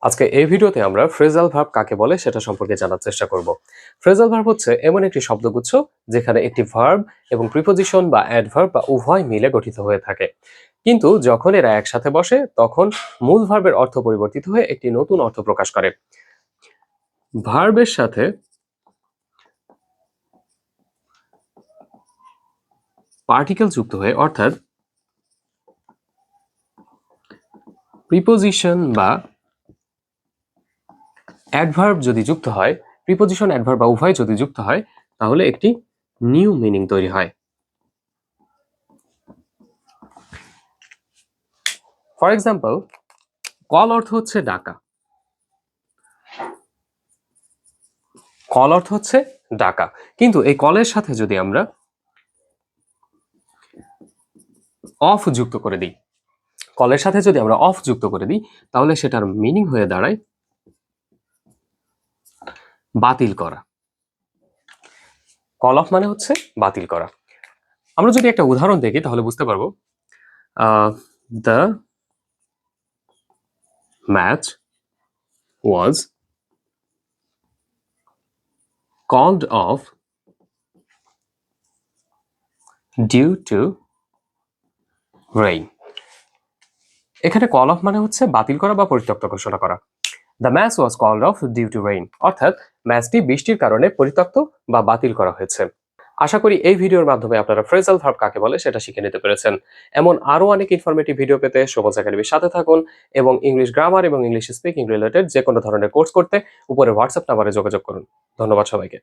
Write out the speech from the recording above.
আজকে এই ভিডিওতে আমরা ফ্রেজাল ভার্ব কাকে বলে সেটা সম্পর্কে জানার চেষ্টা করব। ফ্রেজাল ভার্ব হচ্ছে এমন একটি শব্দগুচ্ছ যেখানে একটি ভার্ব এবং প্রিপোজিশন বা অ্যাডভার্ব বা উভয় মিলে গঠিত হয়ে থাকে, কিন্তু যখন এরা একসাথে বসে তখন মূল ভার্বের অর্থ পরিবর্তিত হয়ে একটি নতুন অর্থ প্রকাশ করে। ভার্বের সাথে পার্টিকেল যুক্ত হয়ে অর্থাৎ প্রিপোজিশন বা অ্যাডভার্ব যদি যুক্ত হয়, প্রিপোজিশন অ্যাডভার্ব বা উভয় যদি যুক্ত হয়, তাহলে একটি নিউ মিনিং তৈরি হয়। ফর এক্সাম্পল, কল অর্থ হচ্ছে ডাকা। কল অর্থ হচ্ছে ডাকা, কিন্তু এই কলের সাথে যদি আমরা অফ যুক্ত করে দিই, কলের সাথে যদি আমরা অফ যুক্ত করে দিই, তাহলে সেটার মিনিং হয়ে দাঁড়ায় বাতিল করা। কল অফ মানে হচ্ছে বাতিল করা। আমরা যদি একটা উদাহরণ দেখি তাহলে বুঝতে পারবো। The match was called off due to rain. এখানে কল অফ মানে হচ্ছে বাতিল করা বা পরিত্যক্ত ঘোষণা করা। The match was called off due to rain, অর্থাৎ ম্যাচটি বৃষ্টির কারণে পরিত্যক্ত বা বাতিল করা হয়েছে। আশা করি এই ভিডিওর মাধ্যমে আপনারা ফ্রেজাল ভার্ব কাকে বলে সেটা শিখে নিতে পেরেছেন। এমন আরো অনেক ইনফরমেটিভ ভিডিও পেতে সবুজ একাডেমির সাথে থাকুন এবং ইংলিশ গ্রামার এবং ইংলিশ স্পিকিং রিলেটেড যে কোনো ধরনের কোর্স করতে উপরে হোয়াটসঅ্যাপ নাম্বারে যোগাযোগ করুন। ধন্যবাদ সবাইকে।